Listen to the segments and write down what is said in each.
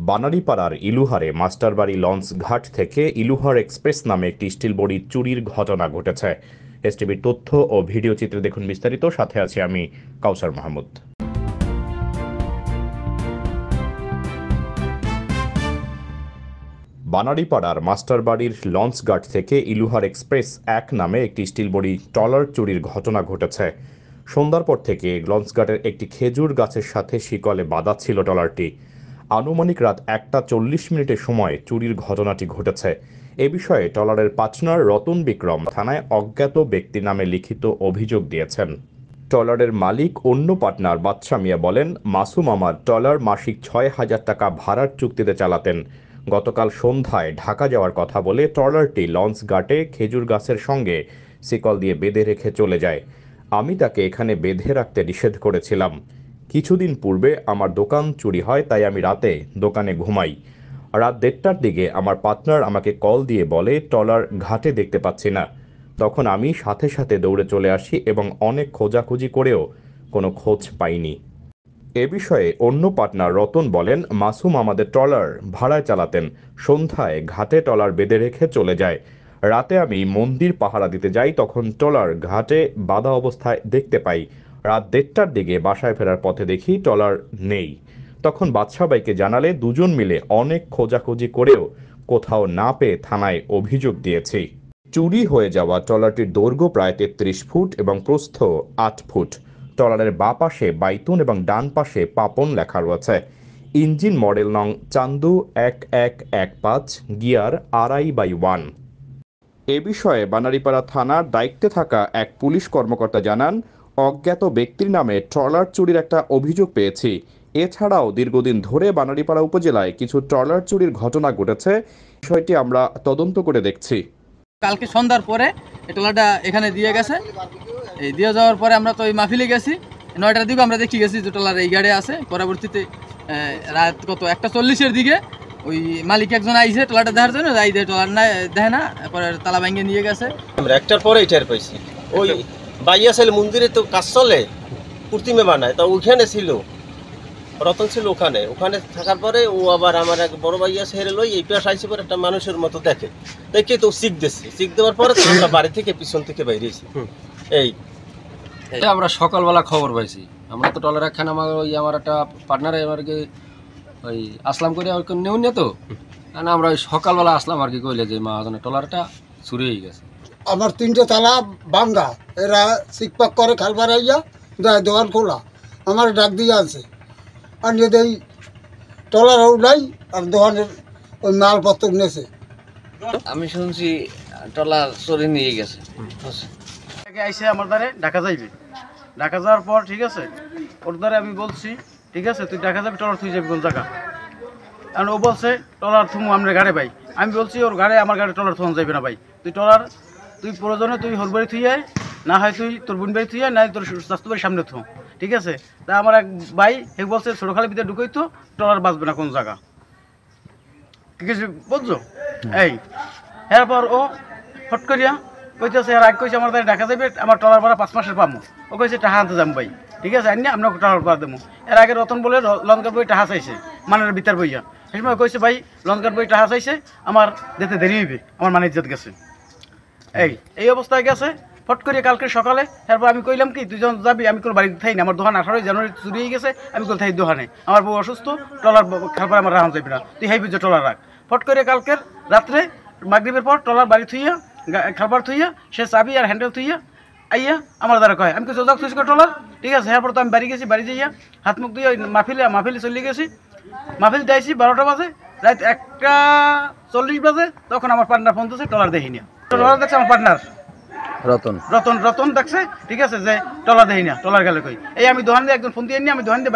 বানারীপাড়ার ইলুহারে মাস্টারবাড়ি launch ঘাট থেকে Iluhar express নামে একটি স্টিল বডি চুরির ঘটনা ঘটেছে। এসটিভির তথ্য ও ভিডিও চিত্রে দেখুন বিস্তারিত। সাথে আছি আমি কাউসার মাহমুদ। বানারীপাড়ার মাস্টারবাড়ির লঞ্চ ঘাট থেকে ইলুহার এক্সপ্রেস 1 নামে একটি স্টিল বডি ট্রলার চুরির ঘটনা ঘটেছে। সন্ধ্যার পর থেকে লঞ্চ ঘাটের একটি খেজুর গাছের সাথে শিকলে বাঁধা ছিল ট্রলারটি। আনুমানিক রাত 1:40 সময় চুরির ঘটনাটি ঘটেছে। এ বিষয়ে ট্রলারের পার্টনার রতন বিক্রম থানায় অজ্ঞাত ব্যক্তি নামে লিখিত অভিযোগ দিয়েছেন। ট্রলারের মালিক অন্য পার্টনার বাদশা মিয়া বলেন, মাসুম আমার ট্রলার মাসিক 6,000 টাকা ভাড়ার চুক্তিতে চালাতেন। গতকাল সন্ধ্যায় ঢাকা যাওয়ার কথা বলে ট্রলারটি লঞ্চ ঘাটে খেজুর গাছের সঙ্গে শিকল দিয়ে বেঁধে রেখে চলে যায়। আমি তাকে এখানে বেঁধে রাখতে নিষেধ করেছিলাম। কিছুদিন পূর্বে আমার দোকান চুরি হয়, তাই আমি রাতে দোকানে ঘুমাই। রাত 1:30টার দিকে আমার পার্টনার আমাকে কল দিয়ে বলে ট্রলার ঘাটে দেখতে পাচ্ছি না। তখন আমি সাথে সাথে দৌড়ে চলে আসি এবং অনেক খোঁজাখুঁজি করেও কোনো খোঁজ পাইনি। এ বিষয়ে অন্য পার্টনার রতন বলেন, মাসুম আমাদের ট্রলার ভাড়ায় চালাতেন। সন্ধ্যায় ঘাটে ট্রলার বেঁধে রেখে চলে যায়। রাতে আমি মন্দির পাহারা দিতে যাই, তখন ট্রলার ঘাটে বাঁধা অবস্থায় দেখতে পাই। রাত 1:30টার দিকে বাসায় ফেরার পথে দেখি ট্রলার নেই। তখন বাদশা ভাইকে জানালে দুজন মিলে অনেক খোঁজাখুঁজি করেও কোথাও না পেয়ে থানায় অভিযোগ দিয়েছি। চুরি হয়ে যাওয়া ট্রলারটির দৈর্ঘ্য প্রায় 33 ফুট এবং প্রস্থ 8 ফুট। ট্রলারের বাঁ পাশে বাইতুন এবং ডান পাশে পাপন লেখা রয়েছে। ইঞ্জিন মডেল নং চান্দু 1115, গিয়ার 2.5/1। এ বিষয়ে বানারীপাড়া থানার দায়িত্বে থাকা এক পুলিশ কর্মকর্তা জানান, অজ্ঞাত ব্যক্তির নামে ট্রলার চুরির একটা অভিযোগ পেয়েছি। এছাড়াও দীর্ঘদিন ধরে বানারীপাড়া উপজেলায় কিছু ট্রলার চুরির ঘটনা ঘটেছে। বিষয়টি আমরা তদন্ত করে দেখছি। কালকে সন্ধ্যার পরে ট্রলারটা এখানে দিয়ে গেছে। এই দিয়ে যাওয়ার পরে আমরা তো ওই মাহফিলে গেছি। 9টার দিকে আমরা দেখি গেছি যে ট্রলার এই গাড়ি আছে। পরবর্তীতে রাত 1:40-এর দিকে ওই মালিক একজন আইছে ট্রলারটা দেখার জন্য, যাই দিয়ে ট্রলার না দেখে না, পরে তালা ভাঙিয়ে নিয়ে গেছে। আমরা একটার পরে এটার পাইছি। ওই বাইয়া ছেলে মন্দিরে তো কাজ চলে, প্রতিমে বানায়, তা ওইখানে ছিল রতন, ছিল ওখানে থাকার পরে ও আবার আমার এক বড় ভাইয়া ছেড়ে লই এই পেশ আইসি পরে একটা মানুষের মতো দেখে তো শিখ দেওয়ার পরে আমরা বাড়ি থেকে পিছন থেকে বাইরেছি। এই আমরা সকালবেলা খবর পাইছি। আমরা তো ট্রলার একখানে আমার একটা পার্টনারে আমাকে ওই আসলাম করে নেউ নিয়ে তো, কারণ আমরা ওই সকালবেলা আসলাম আর কি কইলে যে মাহাজনের ট্রলারটা চুরি হয়ে গেছে। আমার 3টে তালা ভাঙ্গা, এরা চিকপাক করে খালবার আইয়া দোকান খোলা, আমার ডাক দিয়ে আছে আর যদি ট্রলার উঠাই আর দোকানের ওই মালপত্র নেছে। আমি শুনছি ট্রলার চুরি নিয়ে গেছে। আইসে আমার দ্বারে ঢাকা যাইবে। ঢাকা যাওয়ার পর ঠিক আছে, ওর দ্বারে আমি বলছি ঠিক আছে তুই ঢাকা যাবি, ট্রলার তুই যাবি কোন জায়গা। কারণ ও বলছে ট্রলার থুমু আমরা গাড়ে ভাই। আমি বলছি ওর গাড়ে আমার গাড়ি ট্রলার থুম যাবে না ভাই। তুই প্রয়োজনে তুই হোর বাড়ি থুই আয়, না হয় তুই তোর বোন বাড়ি থুই আয়, না তোর স্বাস্থ্য বাড়ির সামনে থুম, ঠিক আছে। তা আমার এক ভাই হে বলছে ছোটখালি ভিতরে ঢুকেই তো ট্রলার বাঁচবে না কোন জায়গা, ঠিক আছে বুঝছো। এই এরপর ও ফট করিয়া কইতেছে আর আগ কইছে আমার তাই ঢাকা যাবে, আমার ট্রলার ভাড়া 5 মাসের পাবো। ও কইছে টাকা আনতে যাম ভাই, ঠিক আছে আনি আমরা ট্রলার ভাড়া দেবো। এর আগে রতন বলে লঙ্কার বই টাকা চাইছে মানের ভিতর বইয়া। সেই সময় কইছে ভাই লঙ্কার বই টাকা চাইছে, আমার যেতে দেরি হইবে, আমার মানে ইজ্জত গেছে। এই অবস্থায় গেছে। ফট করিয়া কালকে সকালে এরপর আমি কইলাম কি তুই যখন যাবি, আমি কোনো বাড়িতে থাই না, আমার দোকান 18 জানুয়ারি চুরি হয়ে গেছে, আমি কোথায় থাই দোকানে, আমার বউ অসুস্থ, ট্রলার খাবার আমার রাখা যাবে না, তুই হাইবি যে ট্রলার রাখ। ফট করে কালকের রাত্রে মাগরিবের পর ট্রলার বাড়ি থুইয়া খাবার থুইয়া সে চাবি আর হ্যান্ডেল থুইয়া আইয়া আমার দ্বারা কয় আমি কিছু যাক থুইছি ট্রলার, ঠিক আছে। এরপর তো আমি বাড়ি গেছি, বাড়ি যাইয়া হাত মুখ দিয়ে মাহফিলে চলে গেছি। মাহফিল যাইছি 12টা বাজে, রাত 1:40 বাজে, তখন আমার পার্টনার ফোন দিয়েছে ট্রলার দেখি না। ট্রলার দেখছে আমার পার্টনার রতন দেখছে, ঠিক আছে, যে ট্রলার দেখি না, ট্রলার গেলে কই। এই আমি দোকান দিয়ে একজন ফোন দিয়ে আমি দোকান দিয়ে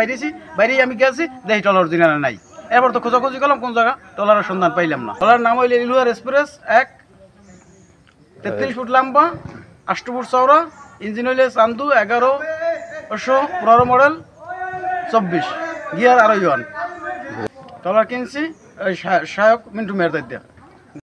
বাইরেই আমি গেছি, দেখি ট্রলার অরিজিনাল নাই। এরপর তো খোঁজাখুঁজি করলাম কোন জায়গা, ট্রলারের সন্ধান পাইলাম না। ট্রলার নাম হইলে ইলুহার এক্সপ্রেস 1, 33 ফুট লম্বা, 8 ফুট চওড়া, ইঞ্জিন হইলে চান্দু 1115 মডেল 24, গিয়ার 2.5/1। ট্রলার কিনছি শায়ক মিন্টু মেয়ের দায়িত্ব।